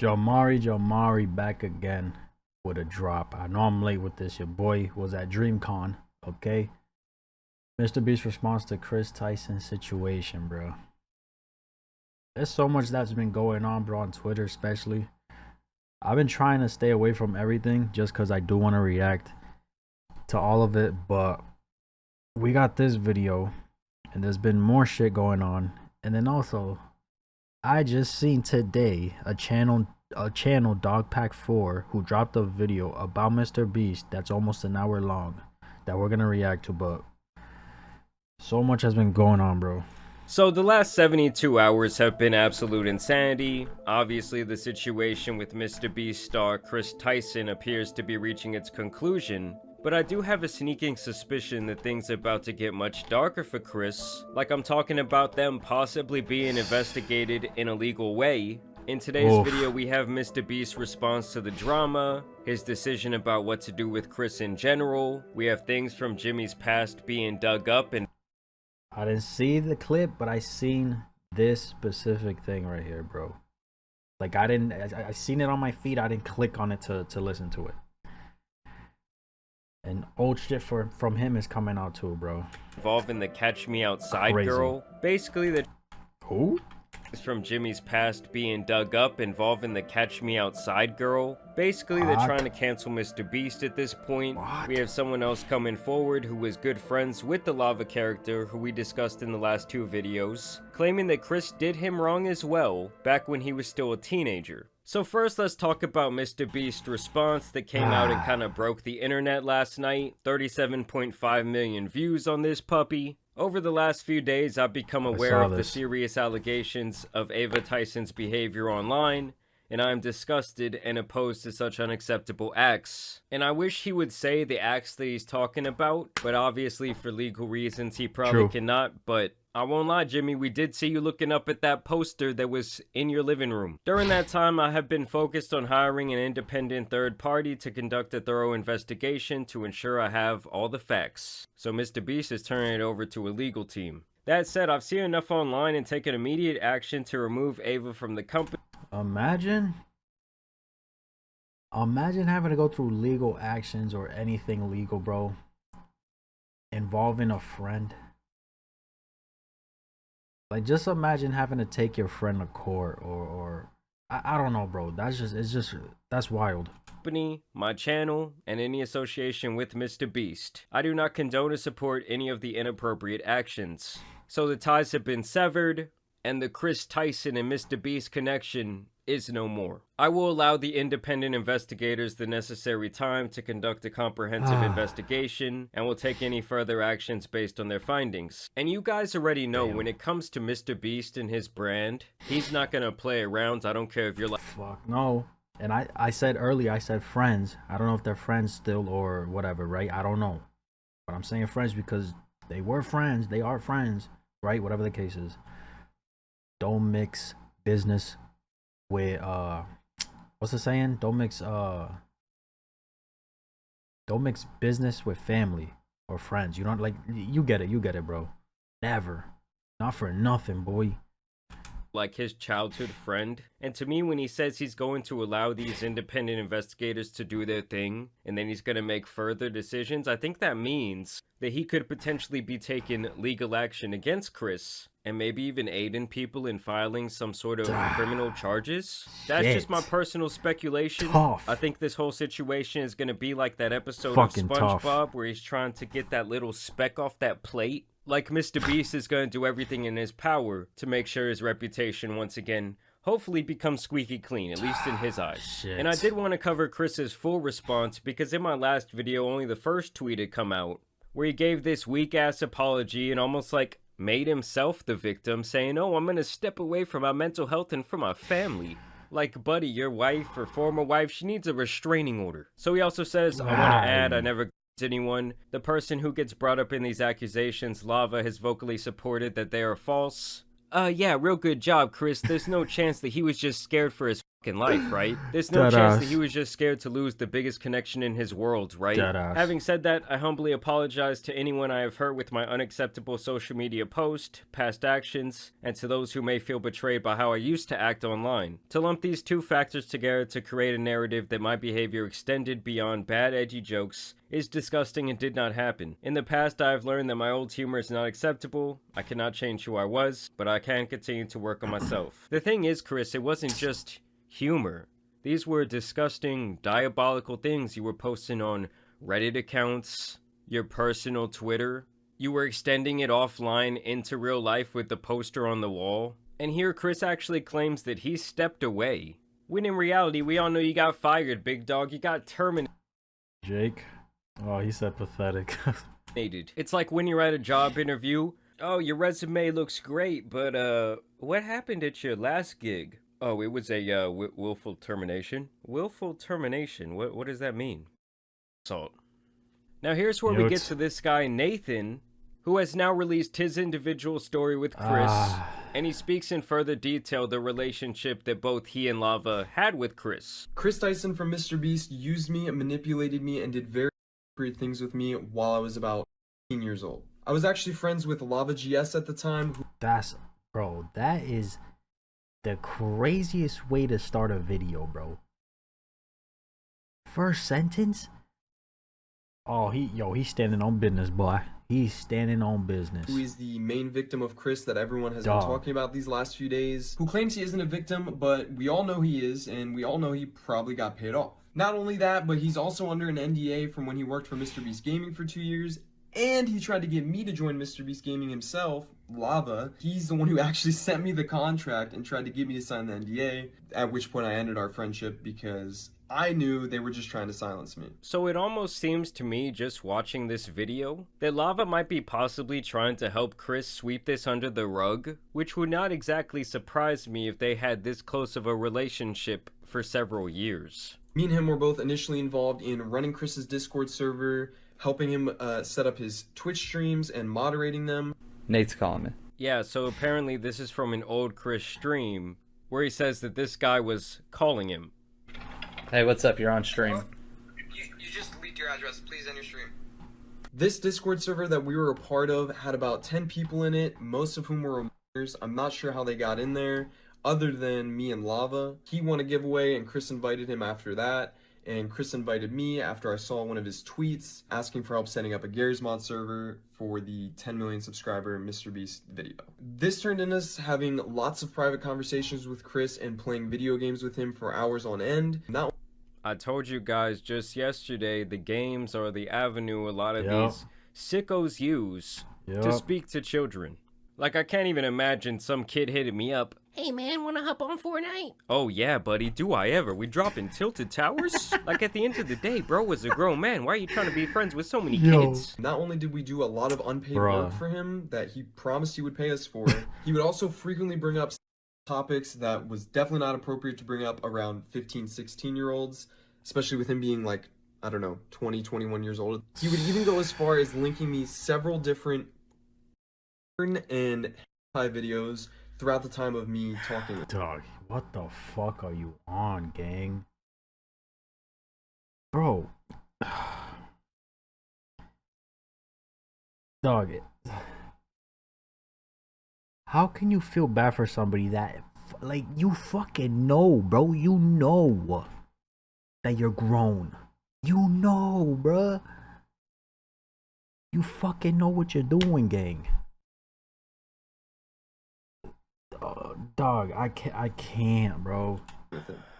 Jamari back again with a drop. I know I'm late with this. Your boy was at DreamCon, okay? MrBeast response to Kris Tyson situation, bro. There's so much that's been going on, bro, on Twitter especially. I've been trying to stay away from everything just because I do want to react to all of it, but we got this video and there's been more shit going on. And then also, I just seen today a channel Dogpack 4 who dropped a video about MrBeast that's almost an hour long that we're gonna react to, but so much has been going on, bro. So the last 72 hours have been absolute insanity. Obviously the situation with MrBeast star Kris Tyson appears to be reaching its conclusion, but I do have a sneaking suspicion that things are about to get much darker for Kris. Like, I'm talking about them possibly being investigated in a legal way. In today's video, we have MrBeast's response to the drama, his decision about what to do with Kris in general. We have things from Jimmy's past being dug up, and I didn't see the clip, but I seen this specific thing right here, bro. Like, I seen it on my feed. I didn't click on it to listen to it. And old shit from him is coming out too, bro. Involving the Catch Me Outside girl. Basically, the who? From Jimmy's past being dug up, involving the Catch Me Outside girl. Basically, they're trying to cancel MrBeast at this point. We have someone else coming forward who was good friends with the lava character who we discussed in the last two videos, claiming that Kris did him wrong as well back when he was still a teenager. So first, let's talk about MrBeast's response that came out and kind of broke the internet last night. 37.5 million views on this puppy. Over the last few days, I've become aware of the serious allegations of Ava Tyson's behavior online, and I am disgusted and opposed to such unacceptable acts. And I wish he would say the acts that he's talking about, but obviously for legal reasons he probably cannot. But I won't lie, Jimmy, we did see you looking up at that poster that was in your living room. During that time, I have been focused on hiring an independent third party to conduct a thorough investigation to ensure I have all the facts. So MrBeast is turning it over to a legal team. That said, I've seen enough online and taken immediate action to remove Ava from the company. Imagine having to go through legal actions or anything legal, bro, involving a friend. Like, just imagine having to take your friend to court or I don't know, bro. That's wild. My channel, and any association with MrBeast. I do not condone or support any of the inappropriate actions. So the ties have been severed, and the Kris Tyson and MrBeast connection is no more. I will allow the independent investigators the necessary time to conduct a comprehensive investigation, and will take any further actions based on their findings. And you guys already know, when it comes to MrBeast and his brand, he's not gonna play around. I don't care if you're like, fuck no. And I said earlier, I said friends. I don't know if they're friends still or whatever, right? I don't know. But I'm saying friends because they were friends. They are friends, right? Whatever the case is. Don't mix business with what's the saying? Don't mix business with family or friends. You don't, like, you get it, bro. Never. Not for nothing, boy. Like his childhood friend. And to me, when he says he's going to allow these independent investigators to do their thing, and then he's going to make further decisions, I think that means that he could potentially be taking legal action against Kris, and maybe even aiding people in filing some sort of criminal charges. That's just my personal speculation. I think this whole situation is going to be like that episode of SpongeBob where he's trying to get that little speck off that plate. Like, MrBeast is going to do everything in his power to make sure his reputation once again hopefully becomes squeaky clean, at least in his eyes. And I did want to cover Kris's full response because in my last video only the first tweet had come out where he gave this weak ass apology and almost like made himself the victim, saying, oh, I'm gonna step away from my mental health and from my family. Like, buddy, your wife or former wife, she needs a restraining order. So he also says, I want to add, I never anyone. The person who gets brought up in these accusations, Lava, has vocally supported that they are false. Yeah, real good job, Kris. There's no chance that he was just scared for his life, right? There's no chance that he was just scared to lose the biggest connection in his world, right? Having said that, I humbly apologize to anyone I have hurt with my unacceptable social media post, past actions, and to those who may feel betrayed by how I used to act online. To lump these two factors together to create a narrative that my behavior extended beyond bad edgy jokes is disgusting and did not happen. In the past, I have learned that my old humor is not acceptable. I cannot change who I was, but I can continue to work on myself. The thing is, Kris, it wasn't just humor. These were disgusting, diabolical things you were posting on Reddit accounts, your personal Twitter. You were extending it offline into real life with the poster on the wall. And here Kris actually claims that he stepped away. When in reality, we all know you got fired, big dog. You got terminated. Jake? Oh, he said pathetic. It's like when you're at a job interview. Oh, your resume looks great, but what happened at your last gig? Oh, it was a willful termination. Willful termination. What does that mean? Assault. Now here's where we get to this guy Nathan, who has now released his individual story with Kris, and he speaks in further detail the relationship that both he and Lava had with Kris. Kris Tyson from MrBeast used me, manipulated me, and did very weird things with me while I was about 18 years old. I was actually friends with Lava GS at the time. Bro, that is the craziest way to start a video, bro. First sentence? Oh, he's standing on business, boy. He's standing on business. Who is the main victim of Kris that everyone has been talking about these last few days. Who claims he isn't a victim, but we all know he is, and we all know he probably got paid off. Not only that, but he's also under an NDA from when he worked for MrBeast Gaming for 2 years, and he tried to get me to join MrBeast Gaming himself, Lava. He's the one who actually sent me the contract and tried to get me to sign the NDA, at which point I ended our friendship because I knew they were just trying to silence me. So it almost seems to me, just watching this video, that Lava might be possibly trying to help Kris sweep this under the rug, which would not exactly surprise me if they had this close of a relationship for several years. Me and him were both initially involved in running Kris's Discord server, helping him set up his Twitch streams and moderating them. Nate's calling me. Yeah, so apparently this is from an old Kris stream where he says that this guy was calling him. Hey, what's up? You're on stream. You just leaked your address. Please end your stream. This Discord server that we were a part of had about 10 people in it, most of whom were minors. I'm not sure how they got in there, other than me and Lava. He won a giveaway and Kris invited him after that. And Kris invited me after I saw one of his tweets asking for help setting up a Garry's Mod server for the 10 million subscriber MrBeast video. This turned into us having lots of private conversations with Kris and playing video games with him for hours on end. I told you guys just yesterday, the games are the avenue a lot of these sickos use to speak to children. Like, I can't even imagine some kid hitting me up. Hey man, wanna hop on Fortnite? Oh yeah, buddy, do I ever? We dropping Tilted Towers? Like, at the end of the day, bro was a grown man. Why are you trying to be friends with so many kids? Not only did we do a lot of unpaid work for him that he promised he would pay us for, he would also frequently bring up topics that was definitely not appropriate to bring up around 15, 16-year-olds, especially with him being like, I don't know, 20, 21 years old. He would even go as far as linking me several different and hentai videos throughout the time of me talking. Dog, what the fuck are you on, gang? Bro. Dog, how can you feel bad for somebody that, like, you fucking know, bro? You know that you're grown. You know, bruh. You fucking know what you're doing, gang. Dog, I can't, bro.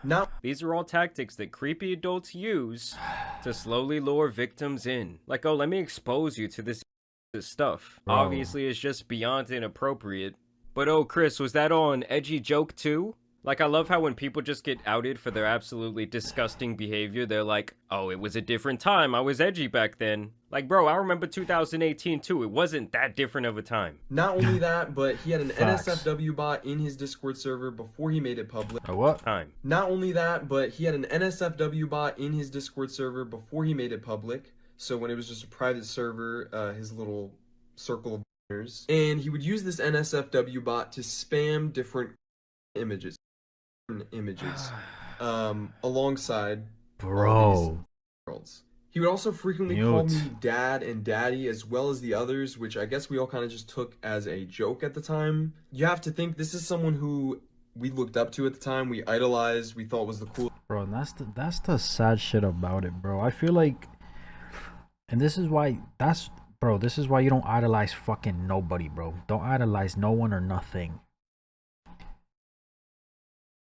No. These are all tactics that creepy adults use to slowly lure victims in. Like, oh, let me expose you to this stuff. Bro. Obviously, it's just beyond inappropriate. But oh, Kris, was that all an edgy joke too? Like, I love how when people just get outed for their absolutely disgusting behavior, they're like, oh, it was a different time. I was edgy back then. Like, bro, I remember 2018 too. It wasn't that different of a time. Not only that, but he had an NSFW bot in his Discord server before he made it public. A what? Time. Not only that, but he had an NSFW bot in his Discord server before he made it public. So when it was just a private server, his little circle of partners. And he would use this NSFW bot to spam different images. images alongside all these Bro. worlds. He would also frequently call Mute. me dad and daddy, as well as the others, which I guess we all kind of just took as a joke at the time. You have to think this is someone who we looked up to at the time, we idolized, we thought was the coolest. Bro, and that's the sad shit about it, bro. I feel like, and this is why this is why you don't idolize fucking nobody, bro. Don't idolize no one or nothing.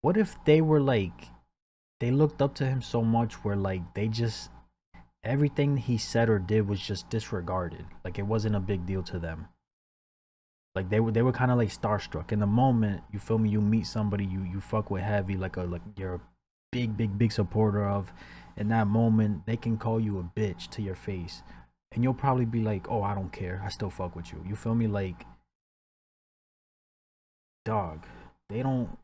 What if they were like, they looked up to him so much where like they just, everything he said or did was just disregarded. Like it wasn't a big deal to them. Like they were kind of like starstruck. In the moment, you feel me, you meet somebody you fuck with heavy, like you're a big supporter of. In that moment, they can call you a bitch to your face. And you'll probably be like, oh, I don't care. I still fuck with you. You feel me? Like, dog, they don't.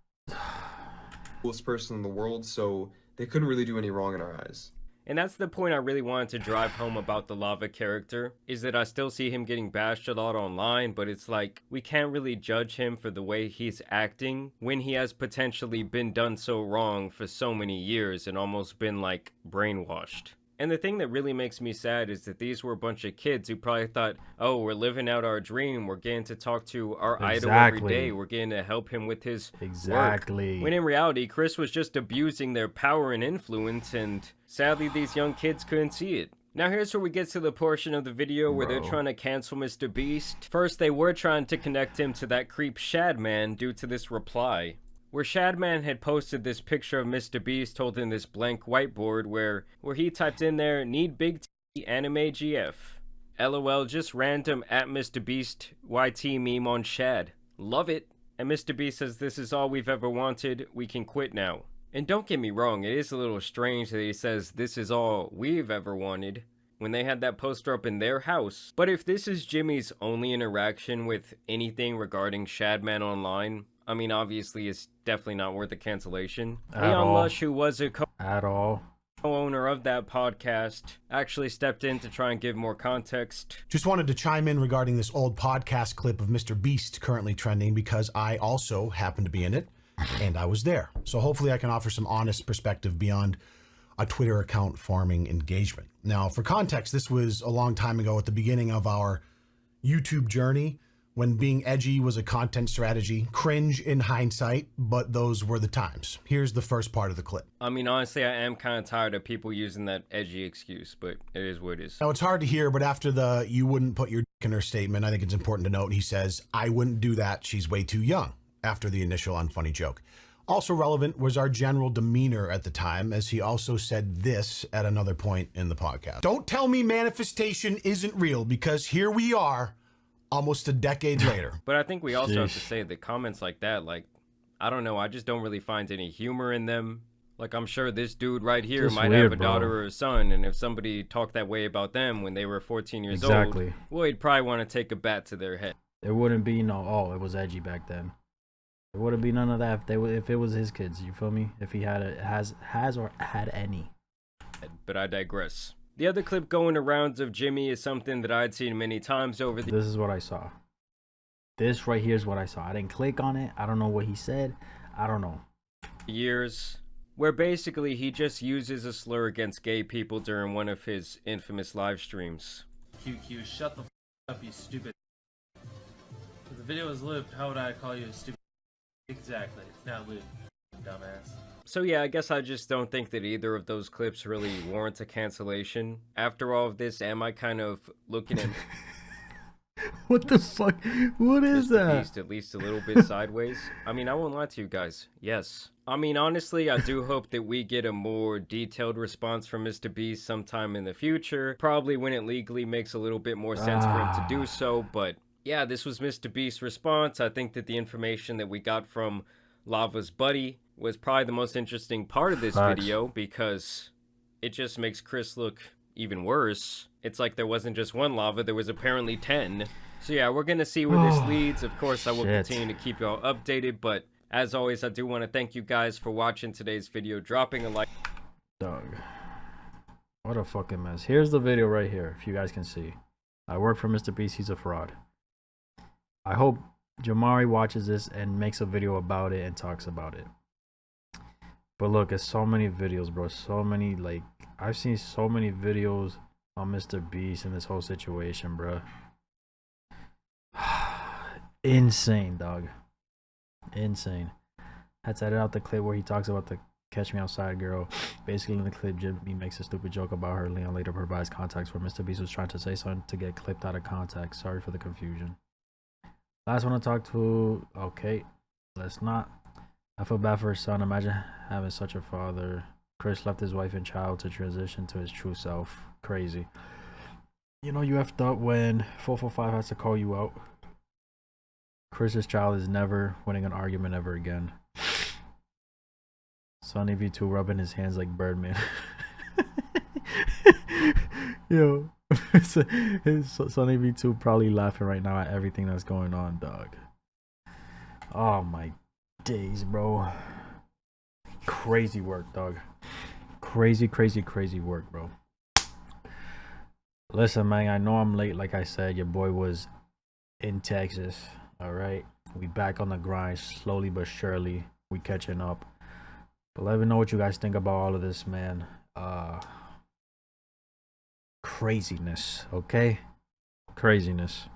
Coolest person in the world, so they couldn't really do any wrong in our eyes. And that's the point I really wanted to drive home about the Lava character, is that I still see him getting bashed a lot online, but it's like, we can't really judge him for the way he's acting when he has potentially been done so wrong for so many years and almost been like brainwashed. And the thing that really makes me sad is that these were a bunch of kids who probably thought, oh, we're living out our dream, we're getting to talk to our idol every day, we're getting to help him with his work. When in reality, Kris was just abusing their power and influence, and sadly these young kids couldn't see it. Now here's where we get to the portion of the video where they're trying to cancel MrBeast. First, they were trying to connect him to that creep Shadman due to this reply, where Shadman had posted this picture of MrBeast holding this blank whiteboard where he typed in there, need big T anime GF. LOL, just random at MrBeast YT meme on Shad. Love it. And MrBeast says, this is all we've ever wanted, we can quit now. And don't get me wrong, it is a little strange that he says this is all we've ever wanted when they had that poster up in their house. But if this is Jimmy's only interaction with anything regarding Shadman online, I mean, obviously, it's definitely not worth a cancellation. Leon Lush, who was a co-owner of that podcast, actually stepped in to try and give more context. Just wanted to chime in regarding this old podcast clip of MrBeast currently trending, because I also happen to be in it, and I was there. So hopefully I can offer some honest perspective beyond a Twitter account farming engagement. Now, for context, this was a long time ago at the beginning of our YouTube journey, when being edgy was a content strategy. Cringe in hindsight, but those were the times. Here's the first part of the clip. I mean, honestly, I am kind of tired of people using that edgy excuse, but it is what it is. Now, it's hard to hear, but after the "you wouldn't put your dick in her" statement, I think it's important to note he says, "I wouldn't do that, she's way too young," after the initial unfunny joke. Also relevant was our general demeanor at the time, as he also said this at another point in the podcast. Don't tell me manifestation isn't real, because here we are, almost a decade later. But I think we also have to say that comments like that, like, I don't know, I just don't really find any humor in them. Like, I'm sure this dude right here Just might weird, have a daughter or a son, and if somebody talked that way about them when they were 14 years old, well, he'd probably want to take a bat to their head. There wouldn't be no, oh, it was edgy back then. There wouldn't be none of that if it was his kids, you feel me? If he has or had any. But I digress. The other clip going arounds of Jimmy is something that I'd seen many times over the— This is what I saw. This right here is what I saw. I didn't click on it. I don't know what he said. I don't know. Years, where basically he just uses a slur against gay people during one of his infamous live streams. QQ, shut the f up, you stupid. If the video was lived, how would I call you a stupid? Exactly, it's not lived, dumbass. So yeah, I guess I just don't think that either of those clips really warrant a cancellation. After all of this, am I kind of looking at what the fuck? What is that? MrBeast at least a little bit sideways? I mean, I won't lie to you guys. Yes. I mean, honestly, I do hope that we get a more detailed response from MrBeast sometime in the future. Probably when it legally makes a little bit more sense for him to do so. But yeah, this was MrBeast's response. I think that the information that we got from Lava's buddy was probably the most interesting part of this video, because it just makes Kris look even worse. It's like there wasn't just one Lava, there was apparently 10. So yeah, we're gonna see where this leads. Of course, I will continue to keep y'all updated, but as always, I do want to thank you guys for watching today's video, dropping a like. Dog, what a fucking mess. Here's the video right here, if you guys can see. I work for MrBeast, he's a fraud. I hope JAMARI watches this and makes a video about it and talks about it. But look, it's so many videos, bro. So many, like, I've seen so many videos on MrBeast and this whole situation, bro. Insane, dog. Insane. Had to edit out the clip where he talks about the Catch Me Outside girl. Basically, in the clip, Jimmy makes a stupid joke about her. Leon later provides context where MrBeast was trying to say something to get clipped out of context. Sorry for the confusion. Last one to talk to. Okay, let's not. I feel bad for his son. Imagine having such a father. Kris left his wife and child to transition to his true self. Crazy. You know you effed up when 445 has to call you out. Kris's child is never winning an argument ever again. Sonny V2 rubbing his hands like Birdman. Yo, his Sonny V2 probably laughing right now at everything that's going on, dog. Oh my days, bro. Crazy work, dog. Crazy work, bro. Listen, man, I know I'm late. Like I said, your boy was in Texas. All right, we back on the grind, slowly but surely. We catching up. But let me know what you guys think about all of this, man. Craziness, okay? Craziness.